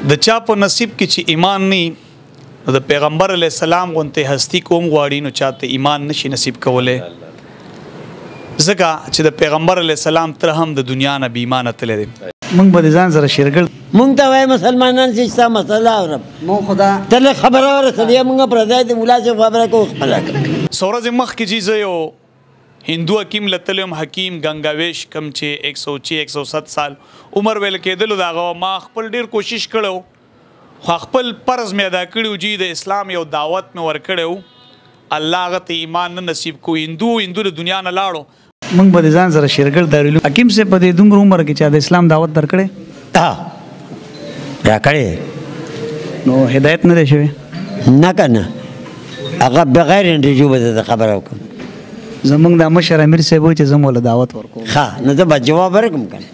د چا په نصیب کې چې ایمان نه د پیغمبر علی السلام غونته هستی کوم غواړي نو چاته ایمان نشي نصیب کوله ځکه چې د پیغمبر علی السلام تر هم د دنیا نه بې ایمانه تللی دی موږ به د ځان سره شیرګل مونږ ته وایي مسلمانان چې ستا مسله اورم مو خدا ته لږ خبره ورسېدې مونږ پردی د ملا صاحب خبره کوو خپله کوو څو ورځې مخکې چې زه یو هندو حکیم لتلی یم حکیم ګنګاویش کوم چې 106-107 سال عمر ویل کېدلو د هغه ما خپل ډېر کوشش کړی خو خپل فرض مې ادا کړی و چې د اسلام یو دعوت مې ورکړی و الله هغه ته ایمان نه نصیب کو هندو د دنیا نه لاړو موږ به د ځان سره شیرګل دارلو حکیم صاحب په دې دومره عمر کې چې د اسلام دعوت درکړې راکړې نو هدایت نه دی شوی نه که نه هغه بغیر انټرویو به درته خبره وکړم زمونږ د مشر امیر صاحب وایي چې زه موله دعوت ورکوم ښه نو زه به جواب ورکړم که نه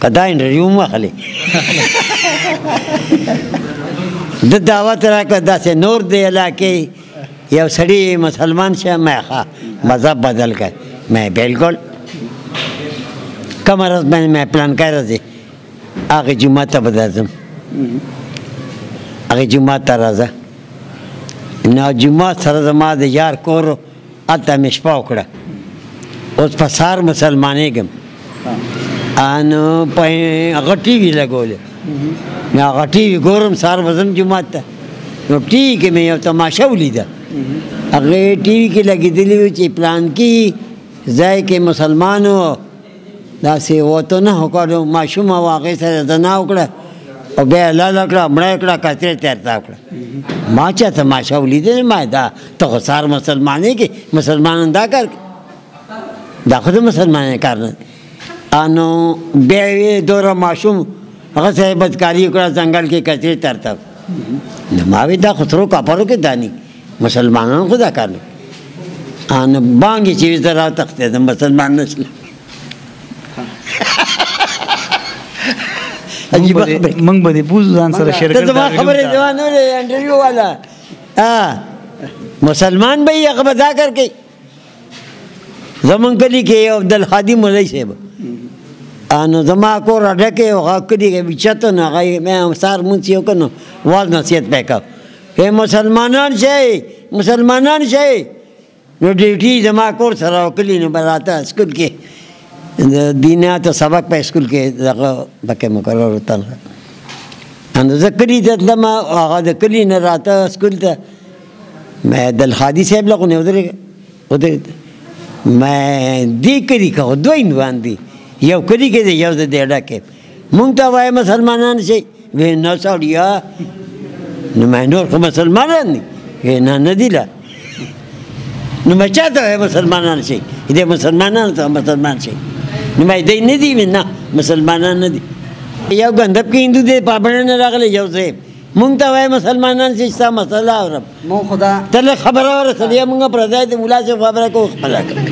که دا انټرویو م واخلې د دعوت راکړه داسې نور دی علاقې یو سړي مسلمان شه مې ښه مذهب بدل کړ میں بالکل کومه ورځ باندې مې پلان کړی دی هغې جومات ته به درځم هغې جومات ته راځه نو جومات سره زما د یار کور هلته مې شپه وکړه اوس په سهار مسلمانېږم نو په هغه ټي وي لګولې نو هغه ټي وي ګورم سهار به ځم جومات ته نو ټي وي کې مې یو تماشه ولیده هغې ټي وي کې لګېدلي وو چې پلان کې ځای کې مسلمانو داسې وته نه وکړو ماشوم او هغې سره زنا وکړه او بیا یې لاله کړه مړه یې کړه کترې تېرته کړه ما چا تماشه ولیدلې ما دا ته خو سهار مسلمانې کې مسلمانان دا کار دا خو د مسلمانۍ کار نه نو بیا یې دوره ماشوم هغه سره بدکاري وکړه ځنګل کې کترې تېرته نو ما وی دا خو سرو کاپرو کې دا نه مسلمانان خو دا کار نه نو بانګې چې وي زه راوتښتېدم مسلمان نه شلم موږ به د بوز ځان سره شیرګل زما خبرې جواب نه دی انټرویو والا مسلمان به یې هغه به دا کار کوي زمونږ کلي کې یو عبدالهادي مولوي صاحب نو زما کور اډه کې هغه کلي کې اوچته نو هغه مې سهار لمونځ یې وکړ نو واز نصیحت پې کوه مسلمانان شئ مسلمانان شئ نو ډیوټي زما کور سره وکړي نو به راته سکول کې د دینیاتو سبق په سکول کې دغه پکې مقرر وتل نو زه کلي ته تلم هغه د کلي نه راته سکول ته مې عبدالهادي صاحب له خو نه ودرېد مې دې کلي که دوه هندوان دي یو کلي کې دی یو د دې اډه کې مونږ ته وایي مسلمانان شئ وی نه سړیا نو مې نور خو مسلمانان دي وی نه نه دي لا نو مې چا ته وایي مسلمانان شئ دې مسلمانانو ته مسلمان شئ نو مې دی نه دي نه مسلمانان نه دي یو ګندب کې هندو دی پابڼه نه راغلی یو صاحب مونږ ته وایي مسلمانان چې ستا مسله اورم مو خدا ته لږ خبره ورسېدې مونږ پردی د ملا صاحب خبره کوو خپله کوو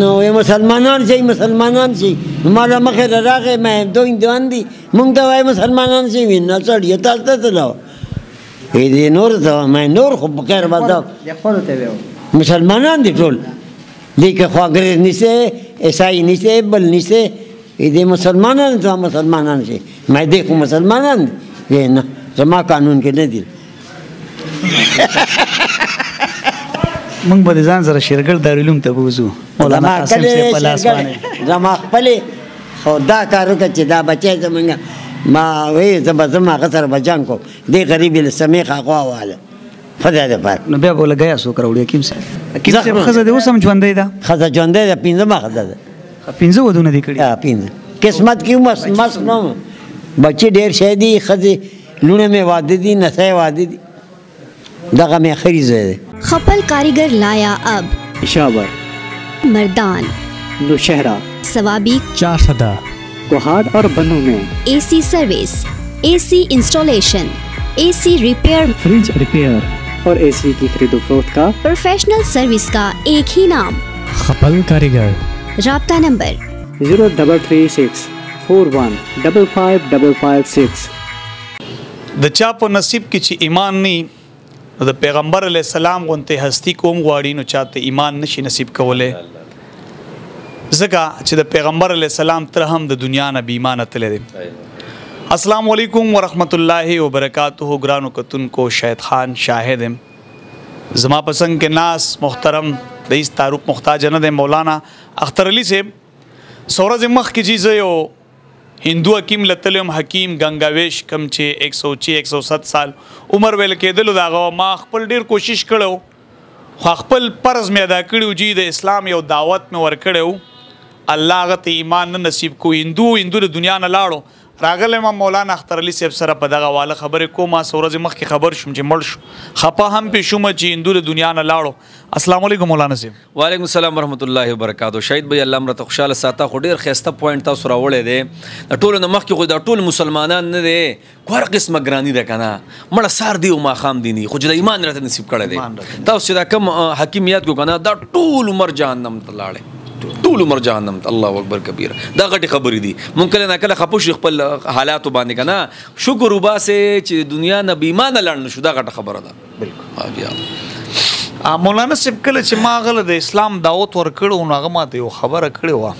نو وایي مسلمانان شئ مسلمانان شئ نو ما له مخې له راغی مې دوه هندوان دي مونږ ته وایي مسلمانان شئ وي نه سړیه تاسو ته څه له وایي دې نور ته مې نور خو په خیر باندې مسلمانان دي ټول دې کې خو انګرېز نیسې عیسائی نیسې بل نیسې دې مسلمانان ته مسلمانان شي مې دې خو مسلمانان دي نه زما قانون کې نه دي موږ به د ځان سره شیرګل دارالعلوم ته بوځو مولانا قاسم صاحب په لاس باندې زما خپلې خو دا کار وکړه چې دا بچی زمونږ ما وی زه به ځم هغه سره به جنګ کوم دې غریب یې له سمیخ هغه واله خدای دې پاک نو بیا به لګیا څوک راوړي حکیم صاحب حکیم صاحب ښځه دې اوس هم ژوندۍ ده ښځه ژوندۍ ده پنځمه ښځه ده 15 ودونه دي کړي پنځه قسمت کې مست نه بچې ډېر شی دي ښځې لوڼې مې واده دي نسای واده دي دغه مې آخري ځای دی खपल कारीगर लाया अब पेशावर, मर्दान, नौशहरा, सवाबी, चारसदा, कोहाड़ और बन्नू में AC service, AC installation, AC repair, fridge repair और एसी की खरीदो फरोख्त का प्रोफेशनल सर्विस का एक ही नाम खपल कारीगर। राब्ता नंबर 0336 415556। د چا په نصیب کې چې ایمان نه د پیغمبر علی السلام غونته هستی کوم غواړي نو چاته ایمان نشي نصیب کوله ځکه چې د پیغمبر علی السلام تر هم د دنیا نه بې ایمانه تللی دی अस्सलाम वालेकुम वरहमतुल्लाहि वबरकातुहू। ग्रानो कतुनको शाहिद खान शाहिद हम जमा पसंद के नास मोहतरम दईस तारुफ मुख्ताज न दे मौलाना अख्तर अली से सौरज मख की चीज़ यो हिंदू हकीम लतलम हकीम गंगावेश कम चे 106-107 साल उम्र वेल के दिल दागो मा खपल ढेर कोशिश करो खपल परज में अदा करो जी द इस्लाम यो दावत में वर करो अल्लाह गत ईमान न नसीब को हिंदू दुनिया न लाड़ो रागल में मौलाना अख्तर अली से सर पदगा वाला खबर को मा सौरज मख की खबर शुम जे मड़ खपा हम पे शुम जी हिंदू दुनिया न लाड़ो। अस्सलाम वालेकुम मौलाना से। वालेकुम सलाम वरहमतुल्लाहि वबरकातुहू। शाहिद भाई अल्लाह मरत खुशाल साता खुडेर खस्ता पॉइंट ता सुरावले दे टोल न मख की खुदा टोल मुसलमानान ने दे कोर किस्म ग्रानी दे कना मड़ सार दी मा खाम दीनी खुद ईमान रहते नसीब करे दे ता उसदा कम हकीमियत को कना दा टोल उमर जहन्नम तलाड़े टोल उमर जहन्नम अल्लाह अकबर कबीर दा गटी खबरी दी मुमकिन ना कल खपुश खपल हालात बांधे कना शुक्र उबा से दुनिया न बीमान लड़न शुदा गट खबर दा बिल्कुल मौलाना सिब कल मागल द इस्लाम दावत वर कड़ो नाग माते वो खबर कड़ो वा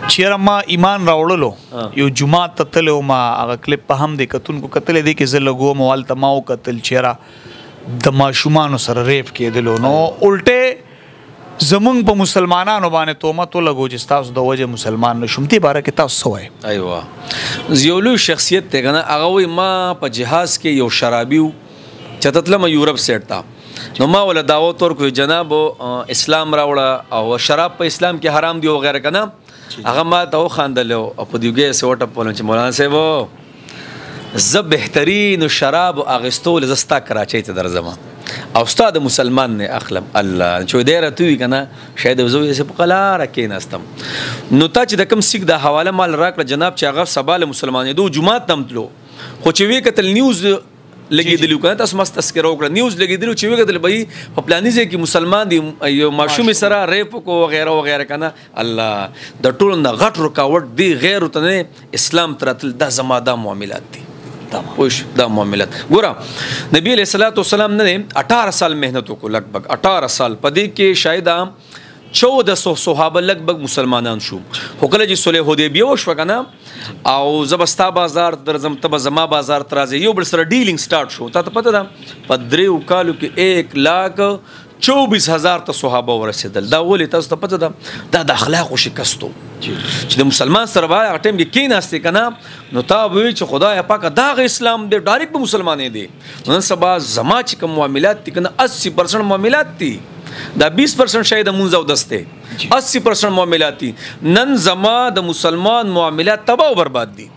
चेरा मा ईमान रावड़लो यो जुमा ततलो मा अगर क्लिप हम दे कतुन को कतले दे के जलगो मोवाल तमाओ कतल चेरा दमा शुमानो सर रेप के दिलो नो उल्टे जमंग प मुसलमानानो बाने तोमा तो लगो जिस्तास द वजह मुसलमान न शुमती बारा के तास सोए अयवा जियोलु शख्सियत ते गना अगवई मा प जहाज के यो शराबिउ चततलम यूरोप सेटता नो मा वला दावत और कोई जनाब इस्लाम रावड़ा और शराब पे इस्लाम के हराम दियो वगैरह कना अगर मा तो खानदलो अप दिगे से वट पोलन मौलाना से वो जब बेहतरीन शराब अगस्तोल जस्ता कराची ते दरजमा उस्ताद मुसलमान ने अखलम अल्लाह चो देर तु कना शायद वजो से पकला रखे नस्तम नुता च दकम सिख दा हवाला माल राक जनाब चागा सबाल मुसलमान दो जुमात तमतलो खोचवे कतल न्यूज़ लगी दिलू कना तस मस्त तस्करो कर न्यूज़ लगी दिलू चवे कतल भाई प्लानी से कि मुसलमान दी यो माशूम सरा रेप को वगैरह वगैरह कना अल्लाह द टोल न घट रुकावट दी गैर उतने इस्लाम तरतल दा जमादा मामलात दी दा मामलात गोरा नबी अलैहिस्सलाम ने 18 साल मेहनत को लगभग 18 साल पदी के शायद 1400 सहाबा लगभग मुसलमानान शू होकल जी सुलह हुदैबिया वश वकना और जबस्ता बाजार दरजम तब जमा बाजार तराजे यो बड़ सर डीलिंग स्टार्ट शो ता पता था पदरे उकालू के 1,24,000 त सहाबा ورسېدل دا ولې تاسو ته پته ده دا اخلاق او شکستو چې د مسلمان سره وای ټیم کې کیناسته کنه نو تا وی چې خدای پاک دا اسلام دې ډایرکټ په مسلمانې دي نن سبا زما چې کوم معاملات دي کنه 80% معاملات دي دا 20% شاید مونږ او دسته 80% معاملات دي نن زما د مسلمان معاملات تباہ او برباد دي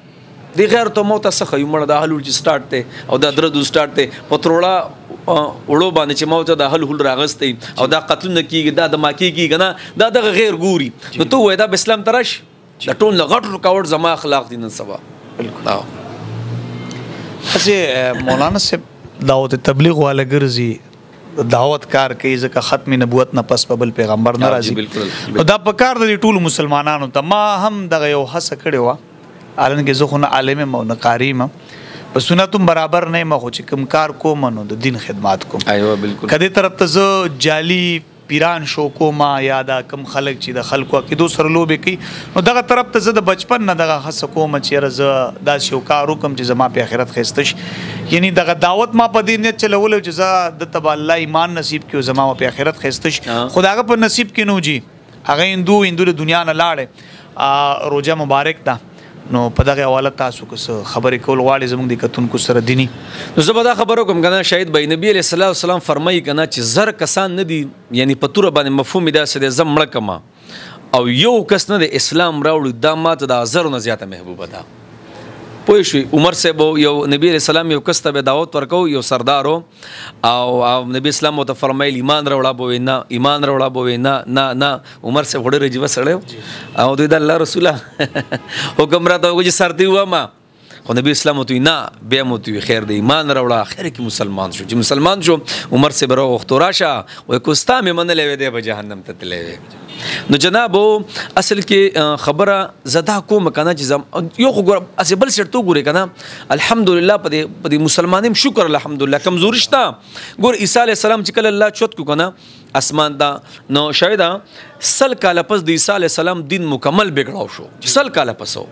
دی غیر تو موت څخه یو مړه د حلول چې سٹارټ ته او دا درد سٹارټ ته پتروړه وړو باندې چې موت د حلول راغستې او دا قتل نه کیږي دا د ماکی کیږي نه دا د غیر ګوري نو ته وای دا اسلام ترش د ټول لغټ رکاوټ زما اخلاق دي نن سبا بالکل اچھا مولانا سے دعوت تبلیغ والا ګرځي دعوت کار کوي ځکه ختم نبوت نه پس په بل پیغمبر ناراضي دا په کار د ټول مسلمانانو ته ما هم دغه یو حس کړی و الان کې زه خو نه عالم مو نه قاری ما په سنتم برابر نه ما خو چې کوم کار کوم نو د دین خدمات کوم ایوه بالکل کدی طرف ته زه جعلی پیران شو کوما یا دا کم خلک چې د خلکو عقیدو سره لوبې کوي نو دغه طرف ته زه د بچپن نه دغه حس کوم چې زه داسې یو کار وکم چې زما په آخرت ښایسته شي یعنی دغه دعوت ما په دې نیت چلولو چې زه د تبا الله ایمان نصیب کړو زما په آخرت ښایسته شي خدای په نصیب کې نو جی هغه هندو د دنیا نه لاړې روزه مبارک ده نو په دغه حواله تاسو کو خبرې کول غواړي زموږ د کتونکو سره دینی نو زه به دا خبرو کوم کنه شاید به نبی علیہ الصلوۃ والسلام فرمایي کنه چې زر کسان نه دي یعنی په تور باندې مفهوم دا څه د زمړه کما او یو کس نه د اسلام راوړي دا ماته د زر نه زیاته محبوبه ده پوه شو عمر صاحب یو نبی علیہ السلام یو کس ته دعوت ورکو یو سردارو او نبی اسلام ته فرمایي ایمان راوړه بو نه ایمان راوړه بو نه عمر صاحب وړه رجو سره او د الله رسوله حکم را ته وګي سردي و ما خو نبی اسلام ته نه بیا مو ته خیر دی ایمان راوړه اخر کې مسلمان شو چې مسلمان شو عمر صاحب راو اختراشه او کوستا مې من لوي دی په جهنم ته تلوي نو جناب اصل کې خبره زدا کوم کنه چې یو خو ګور اس بل سرتو ګوري کنه الحمدلله په مسلمانیم شکر الحمدلله کمزوري شتا ګور عیسی علی السلام چې کله الله چوت کو کنه اسمان دا نو شاید سل کاله پس د عیسی علی السلام دین مکمل بګړاو شو سل کاله پسو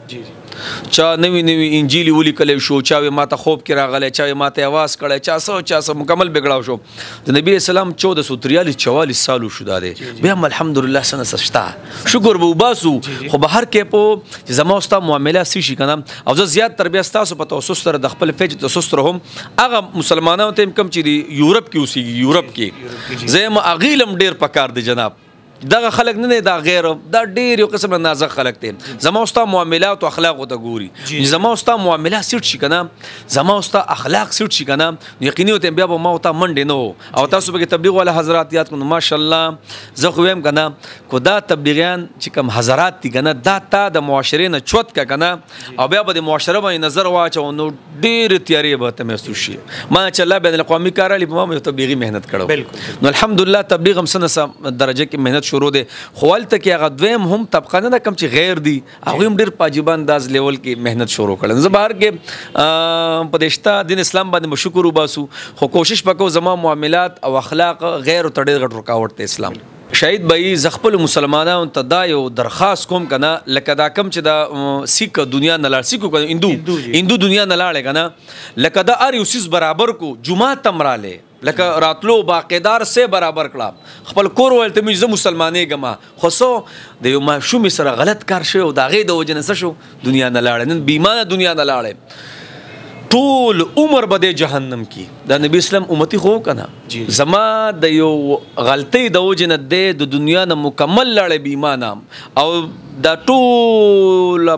چا نوی انجیل ولیکلی شو، چا وی ماته خوب کې راغلی، چا وی ماته आवाज کړی، چا څه مکمل بګړاو شو. د نبی اسلام 1443 سالو شو دا دی. بیا هم الحمدلله سنه سشتا شکر به وباسو. خو به هر کې په زما استا معامله سي شي کنه، او زه زیات تربیه تاسو په توسس سره د خپل فج توسس سره هم هغه مسلمانانو ته کم چې دی یورپ کې اوسېږي، یورپ کې زم اغیلم ډیر پکار دی جناب. دغه خلک نه دا غیر دا ډیر یو قسم نازک خلک دي. زما استا معاملات او اخلاق ته ګوري، زما استا معاملات سټ شي کنه، زما استا اخلاق سټ شي کنه، یقیني ته بیا به ما او تا منډه نه او تاسو به تبلیغ ولا حضرات یاد کړو ماشاءالله. زه خو ویم کنه کو دا تبلیغیان چې کوم حضرات دي کنه دا تا د معاشرې نه چوت کا کنه او بیا به د معاشره باندې نظر واچو نو ډیر تیاری به ته محسوس شي. ما چې الله بین الاقوامي کار علی په ما تبلیغي مهنت کړو نو الحمدلله تبلیغ هم سنه درجه کې مهنت شروع دي. خو ولته کې هغه دویم هم طبقه نه کم چې غیر دي هغه هم ډیر پاجیبه انداز لیول کې مهنت شروع کړل. زه بهر کې پدشتا دین اسلام باندې مشکور وباسو، خو کوشش وکاو زما معاملات او اخلاق غیر ته ډیر غټ رکاوټ ته اسلام. شهید بھائی زخپل مسلمانانو ته دا یو درخواست کوم کنه لکه دا کم چې دا سیک دنیا نه لاړ، سیکو کنه هندو دنیا نه لاړ کنه لکه دا ار یو سیس برابر کو جمعه تمراله لکه راتلو باقیدار سه برابر کړه خپل کور ولته مې زه مسلمانې ګما خو سو د یو ماشوم سره غلط کار شو دا غي د وجنه شو دنیا نه لاړ، نن بیمانه دنیا نه لاړ، ټول عمر بده جهنم کی. دا نبی اسلام امتی خو کنه زما د یو غلطی د وجنه د دنیا نه مکمل لاړ بیمانه او دا ټول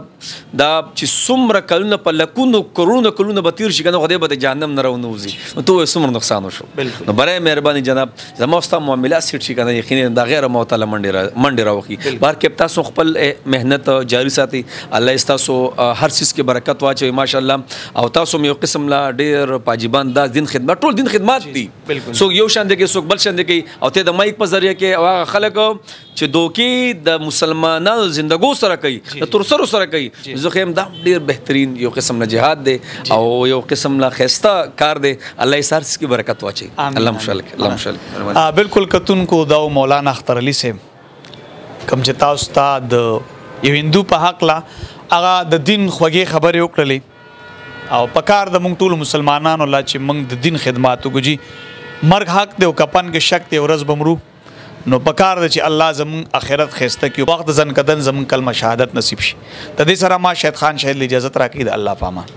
دا چې څومره کلونه په لکونو کلونه به تیر شي کنه خدای به د جهنم نه راونوزي نو ته څومره نقصان وشو. نو برای مهرباني جناب زما واست معاملات سټ شي کنه یقینا دا غیر معتله منډه راوخي. بار کې تاسو خپل مهنت جاری ساتي، الله تاسو هر چیز کې برکت واچوي ماشاءالله. او تاسو یو قسم لا ډیر پاجیبان دا دین خدمت ټول دین خدمات دي، سو یو شان دي کې سو بل شان دي کې او ته د مایک په ذریعہ کې او خلک چې دوکي د مسلمانانو زندګو سره کوي د ترسرو سره کوي. زه خیم دا ډیر بهترین یو قسم نه جهاد دی او یو قسم لا خسته کار دی. الله یې سارس کی برکت واچي. الله مشالک الله مشالک. بالکل کتون کو دا مولانا اختر علي سے کم چې تاسو ته د یو هندو په حق لا هغه د دین خوږی خبرې وکړلې او پکار د مونږ ټول مسلمانانو لا چې مونږ د دین خدمات وکړو. مرګ حق دی او کپن کې شک دی ورځ بمرو نو پکار د چې الله زمون اخرت خسته کې وخت ځن کدن زمون کلمه شهادت نصیب شي. د دې سره ما شهید خان شهید اجازه راکړي د الله پامان.